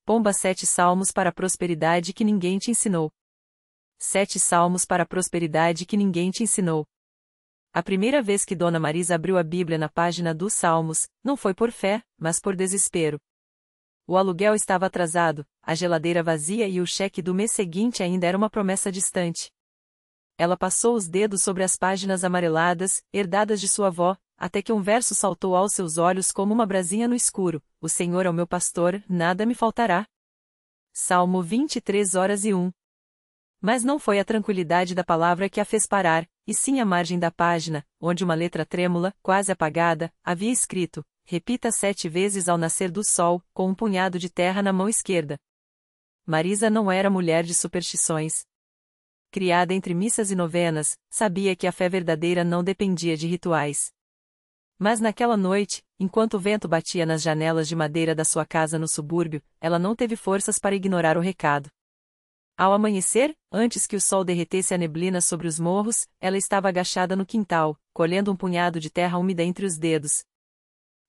Pomba 7 salmos para a prosperidade que ninguém te ensinou. 7 salmos para a prosperidade que ninguém te ensinou. A primeira vez que Dona Marisa abriu a Bíblia na página dos Salmos, não foi por fé, mas por desespero. O aluguel estava atrasado, a geladeira vazia e o cheque do mês seguinte ainda era uma promessa distante. Ela passou os dedos sobre as páginas amareladas, herdadas de sua avó, até que um verso saltou aos seus olhos como uma brasinha no escuro: O Senhor é o meu pastor, nada me faltará. Salmo 23:1. Mas não foi a tranquilidade da palavra que a fez parar, e sim a margem da página, onde uma letra trêmula, quase apagada, havia escrito: Repita 7 vezes ao nascer do sol, com um punhado de terra na mão esquerda. Marisa não era mulher de superstições. Criada entre missas e novenas, sabia que a fé verdadeira não dependia de rituais. Mas naquela noite, enquanto o vento batia nas janelas de madeira da sua casa no subúrbio, ela não teve forças para ignorar o recado. Ao amanhecer, antes que o sol derretesse a neblina sobre os morros, ela estava agachada no quintal, colhendo um punhado de terra úmida entre os dedos.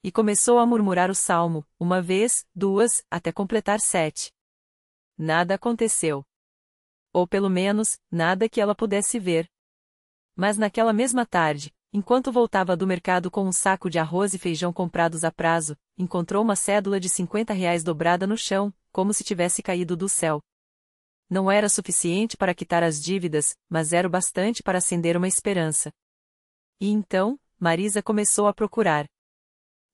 E começou a murmurar o salmo, uma vez, duas, até completar 7. Nada aconteceu. Ou pelo menos, nada que ela pudesse ver. Mas naquela mesma tarde, enquanto voltava do mercado com um saco de arroz e feijão comprados a prazo, encontrou uma cédula de R$ 50 dobrada no chão, como se tivesse caído do céu. Não era suficiente para quitar as dívidas, mas era o bastante para acender uma esperança. E então, Marisa começou a procurar.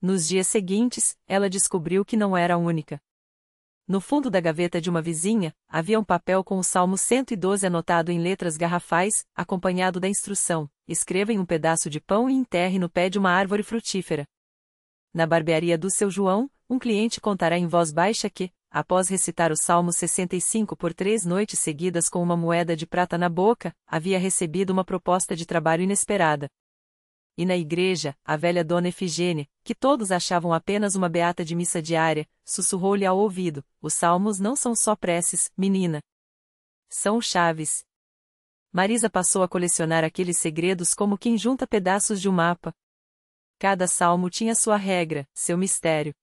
Nos dias seguintes, ela descobriu que não era a única. No fundo da gaveta de uma vizinha, havia um papel com o Salmo 112 anotado em letras garrafais, acompanhado da instrução: escreva em um pedaço de pão e enterre no pé de uma árvore frutífera. Na barbearia do seu João, um cliente contará em voz baixa que, após recitar o Salmo 65 por 3 noites seguidas com uma moeda de prata na boca, havia recebido uma proposta de trabalho inesperada. E na igreja, a velha dona Efigênia, que todos achavam apenas uma beata de missa diária, sussurrou-lhe ao ouvido: os salmos não são só preces, menina. São chaves. Marisa passou a colecionar aqueles segredos como quem junta pedaços de um mapa. Cada salmo tinha sua regra, seu mistério.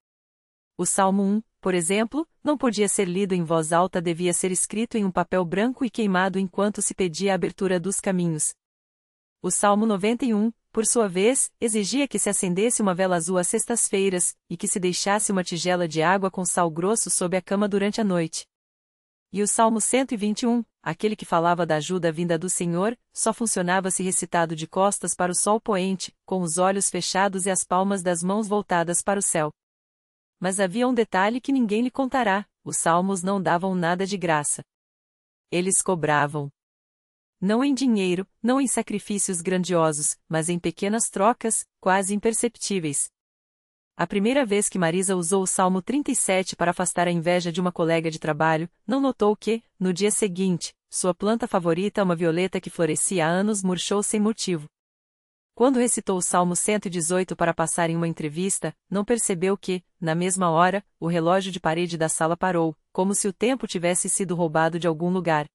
O Salmo 1, por exemplo, não podia ser lido em voz alta, devia ser escrito em um papel branco e queimado enquanto se pedia a abertura dos caminhos. O Salmo 91, por sua vez, exigia que se acendesse uma vela azul às sextas-feiras, e que se deixasse uma tigela de água com sal grosso sob a cama durante a noite. E o Salmo 121, aquele que falava da ajuda vinda do Senhor, só funcionava se recitado de costas para o sol poente, com os olhos fechados e as palmas das mãos voltadas para o céu. Mas havia um detalhe que ninguém lhe contará: os salmos não davam nada de graça. Eles cobravam. Não em dinheiro, não em sacrifícios grandiosos, mas em pequenas trocas, quase imperceptíveis. A primeira vez que Marisa usou o Salmo 37 para afastar a inveja de uma colega de trabalho, não notou que, no dia seguinte, sua planta favorita, uma violeta que florescia há anos, murchou sem motivo. Quando recitou o Salmo 118 para passar em uma entrevista, não percebeu que, na mesma hora, o relógio de parede da sala parou, como se o tempo tivesse sido roubado de algum lugar.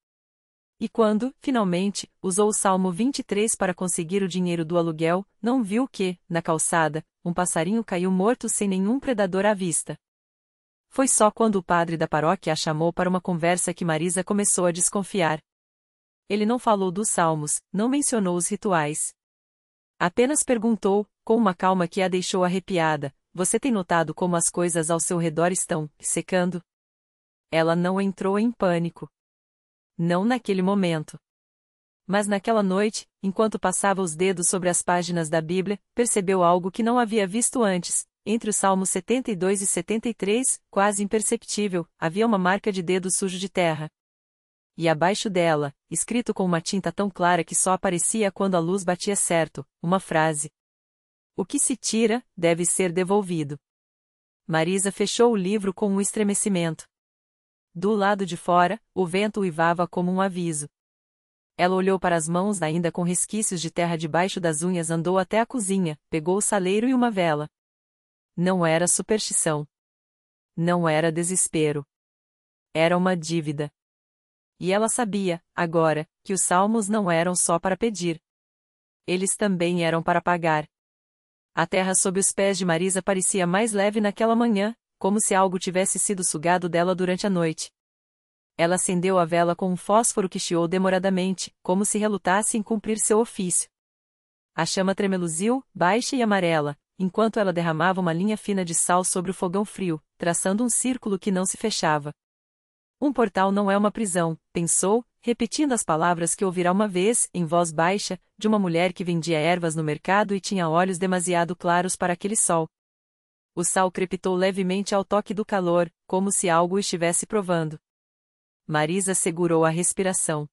E quando, finalmente, usou o Salmo 23 para conseguir o dinheiro do aluguel, não viu que, na calçada, um passarinho caiu morto sem nenhum predador à vista. Foi só quando o padre da paróquia a chamou para uma conversa que Marisa começou a desconfiar. Ele não falou dos salmos, não mencionou os rituais. Apenas perguntou, com uma calma que a deixou arrepiada: você tem notado como as coisas ao seu redor estão secando? Ela não entrou em pânico. Não naquele momento. Mas naquela noite, enquanto passava os dedos sobre as páginas da Bíblia, percebeu algo que não havia visto antes. Entre os Salmos 72 e 73, quase imperceptível, havia uma marca de dedo sujo de terra. E abaixo dela, escrito com uma tinta tão clara que só aparecia quando a luz batia certo, uma frase: o que se tira, deve ser devolvido. Marisa fechou o livro com um estremecimento. Do lado de fora, o vento uivava como um aviso. Ela olhou para as mãos ainda com resquícios de terra debaixo das unhas, andou até a cozinha, pegou o saleiro e uma vela. Não era superstição. Não era desespero. Era uma dívida. E ela sabia, agora, que os salmos não eram só para pedir. Eles também eram para pagar. A terra sob os pés de Marisa parecia mais leve naquela manhã, como se algo tivesse sido sugado dela durante a noite. Ela acendeu a vela com um fósforo que chiou demoradamente, como se relutasse em cumprir seu ofício. A chama tremeluziu, baixa e amarela, enquanto ela derramava uma linha fina de sal sobre o fogão frio, traçando um círculo que não se fechava. Um portal não é uma prisão, pensou, repetindo as palavras que ouvira uma vez, em voz baixa, de uma mulher que vendia ervas no mercado e tinha olhos demasiado claros para aquele sol. O sal crepitou levemente ao toque do calor, como se algo o estivesse provando. Marisa segurou a respiração.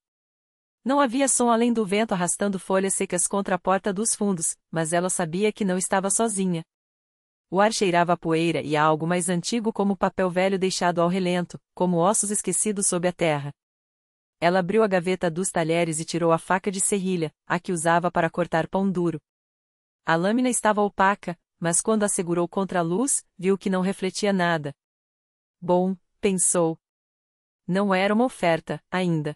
Não havia som além do vento arrastando folhas secas contra a porta dos fundos, mas ela sabia que não estava sozinha. O ar cheirava a poeira e a algo mais antigo como papel velho deixado ao relento, como ossos esquecidos sob a terra. Ela abriu a gaveta dos talheres e tirou a faca de serrilha, a que usava para cortar pão duro. A lâmina estava opaca, mas quando a segurou contra a luz, viu que não refletia nada. Bom, pensou. Não era uma oferta, ainda.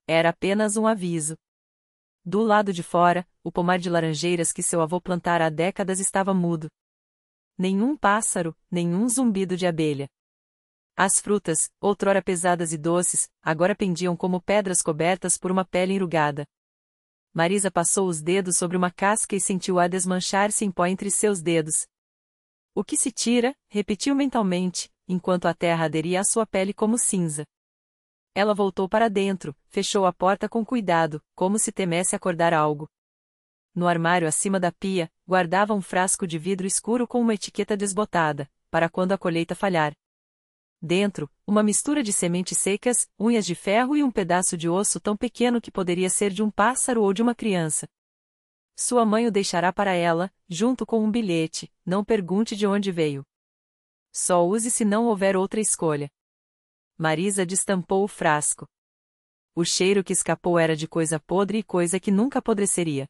Era apenas um aviso. Do lado de fora, o pomar de laranjeiras que seu avô plantara há décadas estava mudo. Nenhum pássaro, nenhum zumbido de abelha. As frutas, outrora pesadas e doces, agora pendiam como pedras cobertas por uma pele enrugada. Marisa passou os dedos sobre uma casca e sentiu a desmanchar-se em pó entre seus dedos. O que se tira, repetiu mentalmente, enquanto a terra aderia à sua pele como cinza. Ela voltou para dentro, fechou a porta com cuidado, como se temesse acordar algo. No armário acima da pia, guardava um frasco de vidro escuro com uma etiqueta desbotada, para quando a colheita falhar. Dentro, uma mistura de sementes secas, unhas de ferro e um pedaço de osso tão pequeno que poderia ser de um pássaro ou de uma criança. Sua mãe o deixará para ela, junto com um bilhete, não pergunte de onde veio. Só use se não houver outra escolha. Marisa destampou o frasco. O cheiro que escapou era de coisa podre e coisa que nunca apodreceria.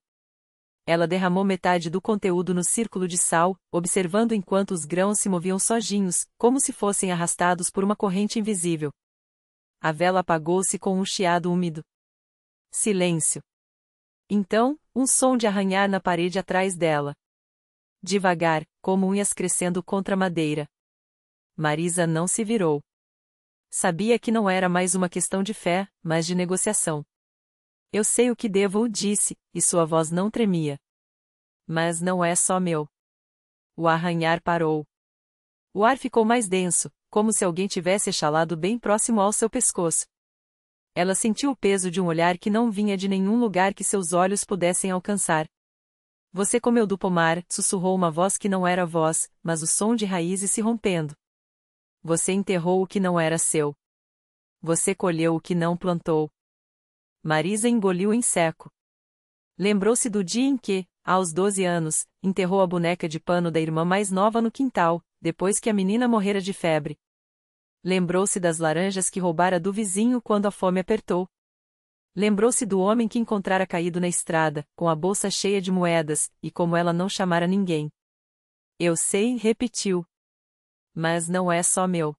Ela derramou metade do conteúdo no círculo de sal, observando enquanto os grãos se moviam sozinhos, como se fossem arrastados por uma corrente invisível. A vela apagou-se com um chiado úmido. Silêncio. Então, um som de arranhar na parede atrás dela. Devagar, como unhas crescendo contra a madeira. Marisa não se virou. Sabia que não era mais uma questão de fé, mas de negociação. Eu sei o que devo, disse, e sua voz não tremia. Mas não é só meu. O arranhar parou. O ar ficou mais denso, como se alguém tivesse exalado bem próximo ao seu pescoço. Ela sentiu o peso de um olhar que não vinha de nenhum lugar que seus olhos pudessem alcançar. Você comeu do pomar, sussurrou uma voz que não era voz, mas o som de raízes se rompendo. Você enterrou o que não era seu. Você colheu o que não plantou. Marisa engoliu em seco. Lembrou-se do dia em que, aos 12 anos, enterrou a boneca de pano da irmã mais nova no quintal, depois que a menina morrera de febre. Lembrou-se das laranjas que roubara do vizinho quando a fome apertou. Lembrou-se do homem que encontrara caído na estrada, com a bolsa cheia de moedas, e como ela não chamara ninguém. Eu sei, repetiu. Mas não é só meu.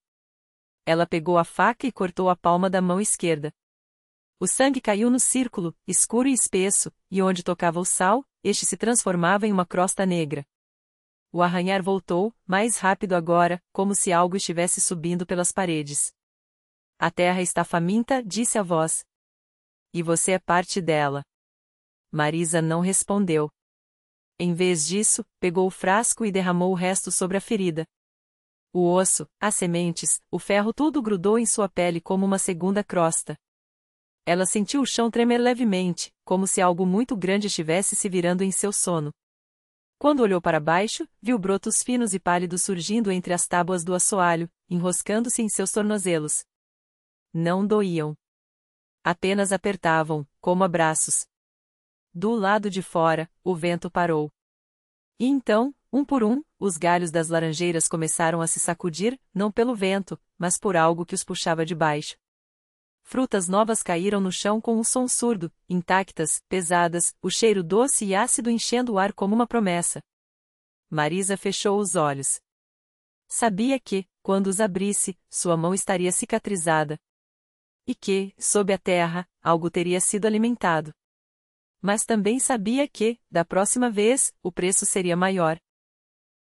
Ela pegou a faca e cortou a palma da mão esquerda. O sangue caiu no círculo, escuro e espesso, e onde tocava o sal, este se transformava em uma crosta negra. O arranhar voltou, mais rápido agora, como se algo estivesse subindo pelas paredes. A terra está faminta, disse a voz. E você é parte dela. Marisa não respondeu. Em vez disso, pegou o frasco e derramou o resto sobre a ferida. O osso, as sementes, o ferro tudo grudou em sua pele como uma segunda crosta. Ela sentiu o chão tremer levemente, como se algo muito grande estivesse se virando em seu sono. Quando olhou para baixo, viu brotos finos e pálidos surgindo entre as tábuas do assoalho, enroscando-se em seus tornozelos. Não doíam. Apenas apertavam, como abraços. Do lado de fora, o vento parou. E então, um por um, os galhos das laranjeiras começaram a se sacudir, não pelo vento, mas por algo que os puxava de baixo. Frutas novas caíram no chão com um som surdo, intactas, pesadas, o cheiro doce e ácido enchendo o ar como uma promessa. Marisa fechou os olhos. Sabia que, quando os abrisse, sua mão estaria cicatrizada. E que, sob a terra, algo teria sido alimentado. Mas também sabia que, da próxima vez, o preço seria maior.